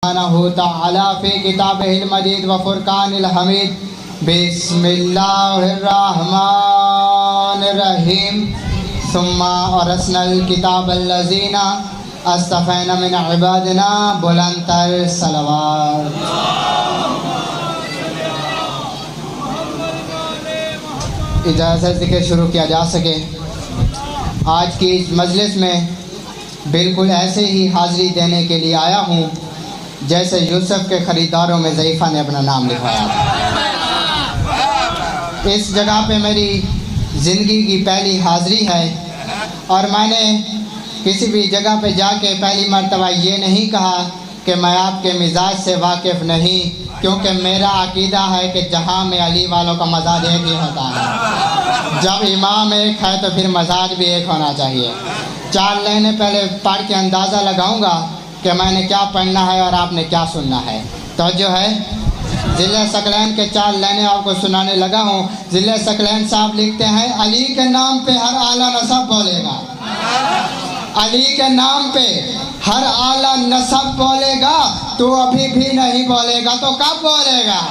تعالی فی کتابہ المجید و فرقان الحمید بسم اللہ الرحمن الرحیم ثم اورثنا الکتاب الذین اصطفینا من عبادنا بلند تر صلوات۔ اجازت ذکر شروع کیا جا سکے۔ آج کی اس مجلس میں بالکل ایسے ہی حاضری دینے کے لیے آیا ہوں جیسے یوسف کے خریداروں میں ضعیفہ نے اپنا نام لکھوایا تھا۔ اس جگہ پہ میری زندگی کی پہلی حاضری ہے اور میں نے کسی بھی جگہ پہ جا کے پہلی مرتبہ یہ نہیں کہا کہ میں آپ کے مزاج سے واقف نہیں، کیونکہ میرا عقیدہ ہے کہ جہاں میں علی والوں کا مزاج ایک ہی ہوتا ہے۔ جب امام ایک ہے تو پھر مزاج بھی ایک ہونا چاہیے۔ 4 لائنیں پہلے پڑھ کے اندازہ لگاؤں گا کہ میں نے کیا پڑھنا ہے اور آپ نے کیا سننا ہے۔ توجہ ہے، ضلع ثقلین کے 4 لائنیں آپ کو سنانے لگا ہوں۔ ضلع ثقلین صاحب لکھتے ہیں، علی کے نام پہ ہر اعلیٰ نسب بولے گا، علی کے نام پہ ہر اعلیٰ نسب بولے گا تو ابھی بھی نہیں بولے گا تو کب بولے گا؟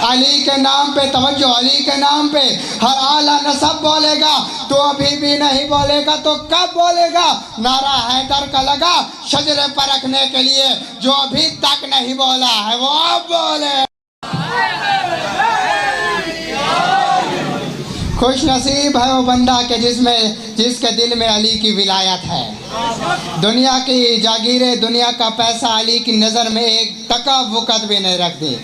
علی کے نام پہ، توجہ، علی کے نام پہ ہر اعلیٰ نسب بولے گا تو ابھی بھی نہیں بولے گا تو کب بولے گا؟ نعرہ حیدر کا لگا شجرے پر رکھنے کے لیے، جو ابھی تک نہیں بولا ہے وہ اب بولے۔ خوش نصیب ہے وہ بندہ کہ جس کے دل میں علی کی ولایت ہے۔ دنیا کی جاگیریں، دنیا کا پیسہ علی کی نظر میں ایک ٹکا وقت بھی نہیں رکھتی۔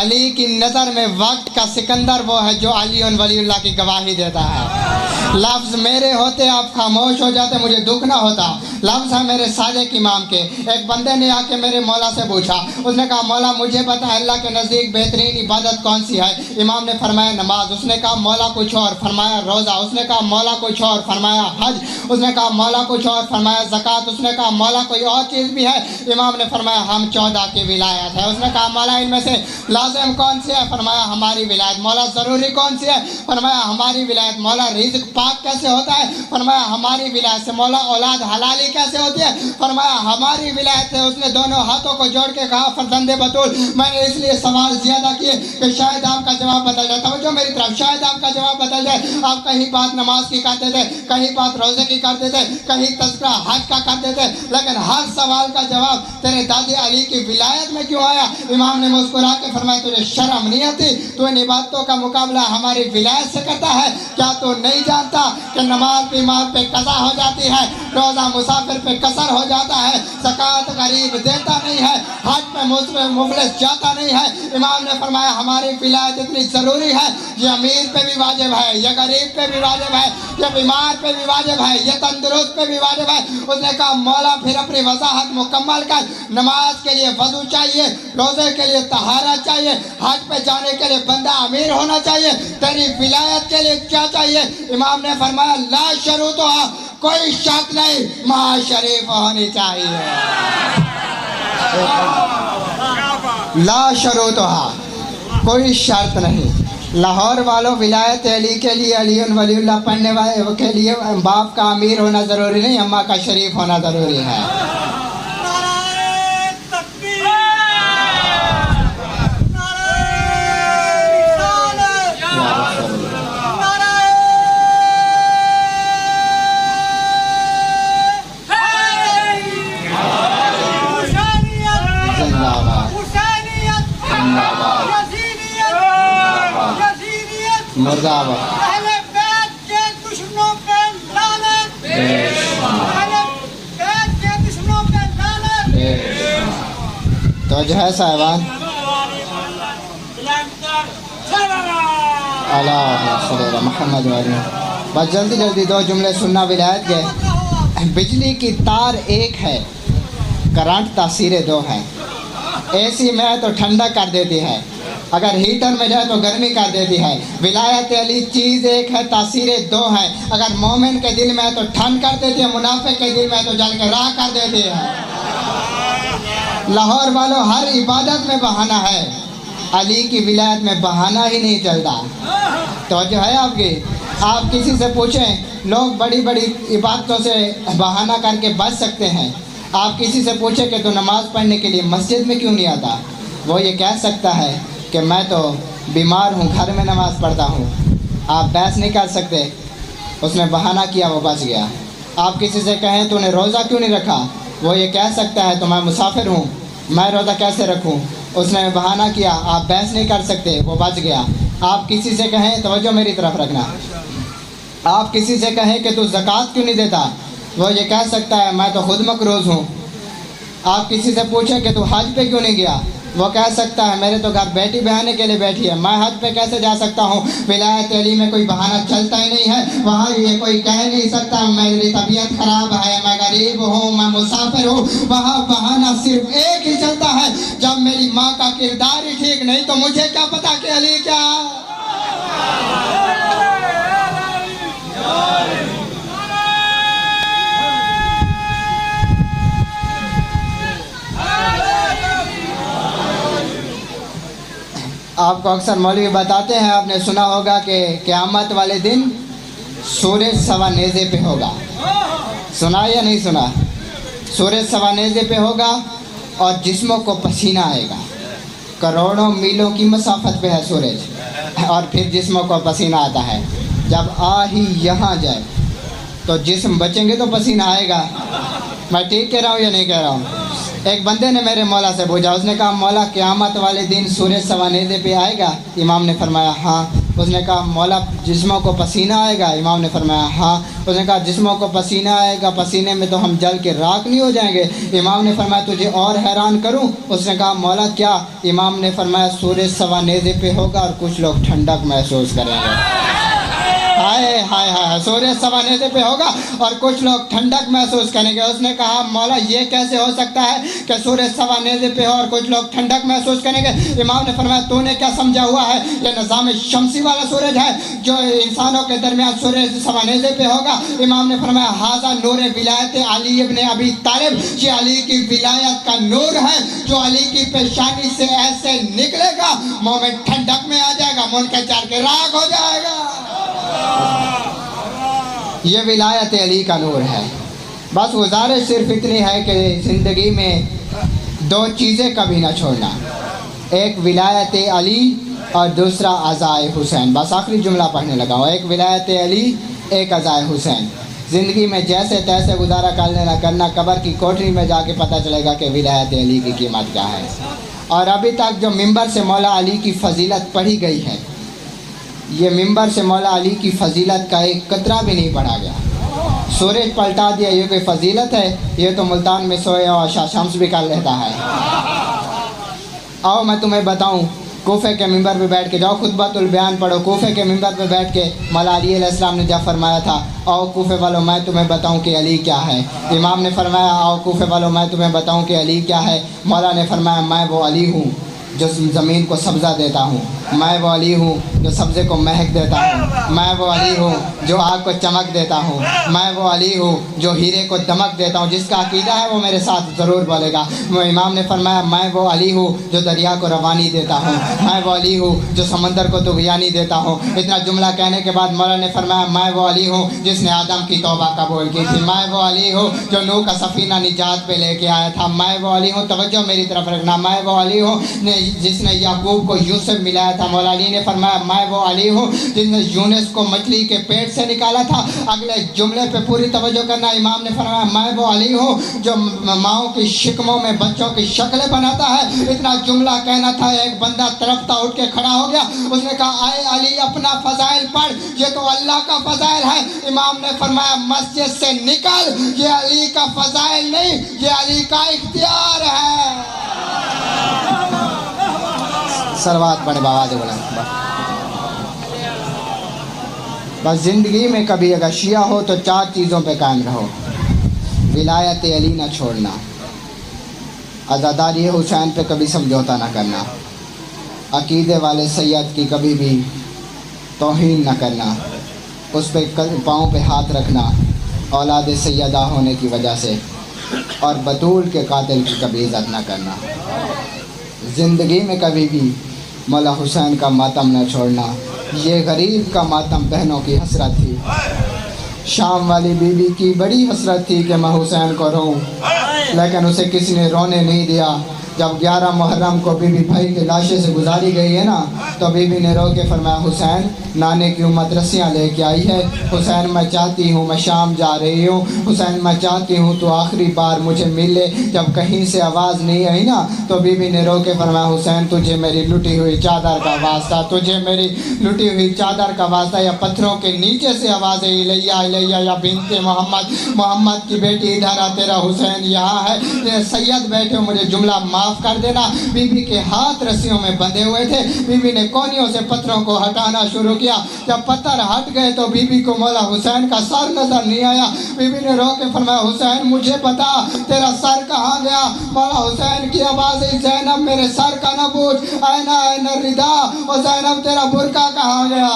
علی کی نظر میں وقت کا سکندر وہ ہے جو علی ولی اللہ کی گواہی دیتا ہے۔ لفظ میرے ہوتے آپ خاموش ہو جاتے، مجھے دکھ نہ ہوتا۔ لفظ ہے میرے صادق امام کے۔ ایک بندے نے آ کے میرے مولا سے پوچھا، اس نے کہا مولا مجھے پتا اللہ کے نزدیک بہترین عبادت کون سی ہے؟ امام نے فرمایا نماز۔ اس نے کہا مولا کچھ اور، فرمایا روزہ۔ اس نے کہا مولا کچھ اور، فرمایا حج۔ اس نے کہا مولا کچھ اور، فرمایا زکوٰۃ۔ اس نے کہا مولا کوئی اور چیز بھی ہے؟ امام نے فرمایا ہم 14 کی ولایت ہے۔ اس نے کہا مولا ان میں سے لازم کون سی ہے؟ فرمایا ہماری ولایت۔ مولا ضروری کون سی ہے؟ فرمایا ہماری ولایت۔ مولا رزق پاک کیسے ہوتا ہے؟ فرمایا ہماری ولایت سے۔ مولا اولاد حلالی کیسے ہوتی ہے؟ فرمایا ہماری ولایت ہے۔ اس نے دونوں ہاتھوں کو جوڑ کے کہا فرزند بطول، میں نے اس لیے سوال زیادہ کیے کہ شاید آپ کا جواب بدل جائے، توجہ میری طرف، شاید آپ کا جواب بدل جائے۔ آپ کہیں بات نماز کی کرتے تھے، کہیں بات روزے کی کرتے تھے، کہیں تذکرہ حج کا کرتے تھے، لیکن ہر سوال کا جواب تیرے دادی علی کی ولایت میں کیوں آیا؟ امام نے مسکرا کے فرمایا تجھے شرم نہیں آتی؟ تو ان عبادتوں کا مقابلہ ہماری ولایت سے کرتا ہے؟ کیا تو نہیں جانتا کہ نماز بیمار پہ قضا ہو جاتی ہے، روزہ مسافر پہ قصر ہو جاتا ہے، زکوٰۃ غریب دیتا نہیں ہے، حج پہ مفلس جاتا نہیں ہے؟ امام نے فرمایا ہماری ولایت اتنی ضروری ہے، یہ امیر پہ بھی واجب ہے، یہ غریب پہ بھی واجب ہے، یہ بیمار پہ بھی واجب ہے، یہ تندرست پہ بھی واجب ہے۔ اس نے کہا مولا پھر اپنی وضاحت مکمل کر۔ نماز کے لیے وضو چاہیے، روزے کے لیے طہارت چاہیے، حج پہ جانے کے لیے بندہ امیر ہونا چاہیے، تیری ولایت کے لیے کیا چاہیے؟ امام نے فرمایا لا شروطها، کوئی شرط نہیں، ماں شریف ہونی چاہیے۔ لا شروطها، کوئی شرط نہیں۔ لاہور والوں ولایت علی کے لیے، علی ولی اللہ پڑھنے والے کے لیے باپ کا امیر ہونا ضروری نہیں، اماں کا شریف ہونا ضروری ہے۔ اہل بیت کے دشمنوں پہ لعنت، اہل بیت کے دشمنوں پہ لعنت۔ تو جو ہے صاحبان اللہ محمد والی، بس جلدی جلدی 2 جملے سننا ولایت کے۔ بجلی کی تار ایک ہے، کرنٹ تاثیریں 2 ہیں۔ اے سی میں تو ٹھنڈا کر دیتی ہے، اگر ہیٹر میں جائے تو گرمی کر دیتی ہے۔ ولایت علی چیز ایک ہے، تاثیریں 2 ہیں۔ اگر مومن کے دل میں ہے تو ٹھنڈ کر دیتی ہے، منافق کے دل میں ہے تو جل کے راہ کر دیتی ہے۔ لاہور والوں ہر عبادت میں بہانہ ہے، علی کی ولایت میں بہانہ ہی نہیں چلتا۔ توجہ ہے آپ کی؟ آپ کسی سے پوچھیں، لوگ بڑی بڑی عبادتوں سے بہانہ کر کے بچ سکتے ہیں، آپ کسی سے پوچھیں کہ تو نماز پڑھنے کے لیے مسجد میں کیوں نہیں آتا، وہ یہ کہہ سکتا ہے کہ میں تو بیمار ہوں، گھر میں نماز پڑھتا ہوں۔ آپ بحث نہیں کر سکتے، اس نے بہانہ کیا، وہ بچ گیا۔ آپ کسی سے کہیں تو نے روزہ کیوں نہیں رکھا، وہ یہ کہہ سکتا ہے تو میں مسافر ہوں، میں روزہ کیسے رکھوں، اس نے بہانہ کیا، آپ بحث نہیں کر سکتے، وہ بچ گیا۔ آپ کسی سے کہیں توجہ میری طرف رکھنا، آپ کسی سے کہیں کہ تو زکوٰۃ کیوں نہیں دیتا، وہ یہ کہہ سکتا ہے میں تو خود مقروض ہوں۔ آپ کسی سے پوچھیں کہ تو حج پہ کیوں نہیں گیا، وہ کہہ سکتا ہے میرے تو گھر بیٹی بہانے کے لیے بیٹھی ہے، میں حج پہ کیسے جا سکتا ہوں۔ ولایت علی میں کوئی بہانہ چلتا ہی نہیں ہے، وہاں یہ کوئی کہہ نہیں سکتا میری طبیعت خراب ہے، میں غریب ہوں، میں مسافر ہوں۔ وہاں بہانہ صرف ایک ہی چلتا ہے، جب میری ماں کا کردار ہی ٹھیک نہیں تو مجھے کیا پتا کہ علی کیا۔ آپ کو اکثر مولوی بتاتے ہیں، آپ نے سنا ہوگا کہ قیامت والے دن سورج سوا نیزے پہ ہوگا، سنا یا نہیں سنا؟ سورج سوا نیزے پہ ہوگا اور جسموں کو پسینہ آئے گا، کروڑوں میلوں کی مسافت پہ ہے سورج، اور پھر جسموں کو پسینہ آتا ہے۔ جب آ ہی یہاں جائے تو جسم بچیں گے تو پسینہ آئے گا۔ میں ٹھیک کہہ رہا ہوں یا نہیں کہہ رہا ہوں؟ ایک بندے نے میرے مولا سے پوچھا، اس نے کہا مولا قیامت والے دن سورج سوا نیزے پہ آئے گا؟ امام نے فرمایا ہاں۔ اس نے کہا مولا جسموں کو پسینہ آئے گا؟ امام نے فرمایا ہاں۔ اس نے کہا جسموں کو پسینہ آئے گا، پسینے میں تو ہم جل کے راکھ نہیں ہو جائیں گے؟ امام نے فرمایا تجھے اور حیران کروں؟ اس نے کہا مولا کیا؟ امام نے فرمایا سورج سوا نیزے پہ ہوگا اور کچھ لوگ ٹھنڈک محسوس کریں گے۔ ہائے ہائے ہائے، سورج سوا نیزے پہ ہوگا اور کچھ لوگ ٹھنڈک محسوس کریں گے۔ اس نے کہا مولا یہ کیسے ہو سکتا ہے کہ سورج سوا نیزے پہ ہو اور کچھ لوگ ٹھنڈک محسوس کریں گے؟ امام نے فرمایا تو نے کیا سمجھا ہوا ہے، یہ نظام شمسی والا سورج ہے جو انسانوں کے درمیان سورج سوا نیزے پہ ہوگا۔ امام نے فرمایا ھذا نور ولایت علی ابن ابی طالب، یہ علی کی ولایت کا نور ہے جو علی کی پیشانی سے ایسے نکلے گا مومن ٹھنڈک میں آ جائے گا، منکر چار کے راکھ ہو جائے گا۔ یہ ولایت علی کا نور ہے۔ بس گزارش صرف اتنی ہے کہ زندگی میں دو چیزیں کبھی نہ چھوڑنا، ایک ولایت علی اور دوسرا عزائے حسین۔ بس آخری جملہ پڑھنے لگا ہوں، ایک ولایت علی، ایک عزائے حسین۔ زندگی میں جیسے تیسے گزارا کر لینا کرنا، قبر کی کوٹری میں جا کے پتہ چلے گا کہ ولایت علی کی قیمت کیا ہے۔ اور ابھی تک جو ممبر سے مولا علی کی فضیلت پڑھی گئی ہے، یہ ممبر سے مولا علی کی فضیلت کا ایک قطرہ بھی نہیں پڑھا گیا۔ سورج پلٹا دیا یہ کوئی فضیلت ہے؟ یہ تو ملتان میں سوئے اور شاہ شمس بھی کر لیتا ہے۔ آؤ میں تمہیں بتاؤں، کوفے کے ممبر پہ بیٹھ کے جاؤ، خطبۃ البیان پڑھو، کوفے کے ممبر پہ بیٹھ کے مولا علی علیہ السلام نے جب فرمایا تھا آؤ کوفے والوں میں تمہیں بتاؤں کہ علی کیا ہے، امام نے فرمایا آؤ کوفے والوں میں تمہیں بتاؤں کہ علی کیا ہے، مولا نے فرمایا میں وہ علی ہوں جو زمین کو سبزہ دیتا ہوں، میں وہ علی ہوں جو سبزے کو مہک دیتا ہوں، میں وہ علی ہوں جو آگ کو چمک دیتا ہوں، میں وہ علی ہوں جو ہیرے کو دمک دیتا ہوں۔ جس کا عقیدہ ہے وہ میرے ساتھ ضرور بولے گا۔ امام نے فرمایا میں وہ علی ہوں جو دریا کو روانی دیتا ہوں، میں وہ علی ہوں جو سمندر کو طغیانی دیتا ہوں۔ اتنا جملہ کہنے کے بعد مولا نے فرمایا میں وہ علی ہوں جس نے آدم کی توبہ قبول کی تھی، میں وہ علی ہوں جو نوح کا سفینہ نجات پہ لے کے آیا تھا، میں وہ علی ہوں، توجہ میری طرف رکھنا، میں وہ علی ہوں جس نے یعقوب کو یوسف ملایا تھا۔ مولا علی نے فرمایا میں وہ علی ہوں جس نے یونس کو مچھلی کے پیٹ سے نکالا تھا۔ اگلے جملے پہ پوری توجہ کرنا، امام نے فرمایا میں وہ علی ہوں جو ماؤں کی شکموں میں بچوں کی شکلیں بناتا ہے۔ اتنا جملہ کہنا تھا، ایک بندہ تڑپتا اٹھ کے کھڑا ہو گیا، اس نے کہا اے علی اپنا فضائل پڑھ، یہ تو اللہ کا فضائل ہے۔ امام نے فرمایا مسجد سے نکل، یہ علی کا فضائل نہیں، یہ علی کا اختیار ہے۔ سلوات پڑھے بآواز بلند۔ بس زندگی میں کبھی اگر شیعہ ہو تو چار چیزوں پہ قائم رہو، ولایت علی نہ چھوڑنا، عزاداری حسین پہ کبھی سمجھوتا نہ کرنا، عقیدے والے سید کی کبھی بھی توہین نہ کرنا، اس پہ پاؤں پہ ہاتھ رکھنا اولاد سیدہ ہونے کی وجہ سے، اور بطول کے قاتل کی کبھی عزت نہ کرنا۔ زندگی میں کبھی بھی مولا حسین کا ماتم نہ چھوڑنا، یہ غریب کا ماتم بہنوں کی حسرت تھی، شام والی بی بی کی بڑی حسرت تھی کہ میں حسین کو روں، لیکن اسے کسی نے رونے نہیں دیا۔ جب 11 محرم کو بی بی بھائی کے لاشے سے گزاری گئی ہے نا، تو بی بی نے رو کے فرمایا حسین نانے کی امت رسیاں لے کے آئی ہے، حسین میں چاہتی ہوں میں شام جا رہی ہوں، حسین میں چاہتی ہوں تو آخری بار مجھے ملے۔ جب کہیں سے آواز نہیں آئی نا تو بی بی نے رو کے فرمایا حسین تجھے میری لٹی ہوئی چادر کا واسطہ، تجھے میری لٹی ہوئی چادر کا واسطہ، یا پتھروں کے نیچے سے آواز ہے الیہ الیہ یا بنت محمد، محمد کی بیٹی ادھر آ، تیرا حسین یہاں ہے، سید بیٹھے ہو مجھے جملہ معاف کر دینا۔ بی بی کے ہاتھ رسیوں میں بندھے ہوئے تھے، بی بی نے کونیوں سے پتھروں کو ہٹانا شروع کیا۔ جب پتھر ہٹ گئے تو بی بی کو مولا حسین کا سر نظر نہیں آیا۔ بی بی نے رو کے فرمایا حسین مجھے بتا تیرا سر کہاں گیا؟ مولا حسین کی آواز ہے زینب میرے سر کا نہ پوچھ، این الرداء، اور زینب تیرا برقع کہاں گیا؟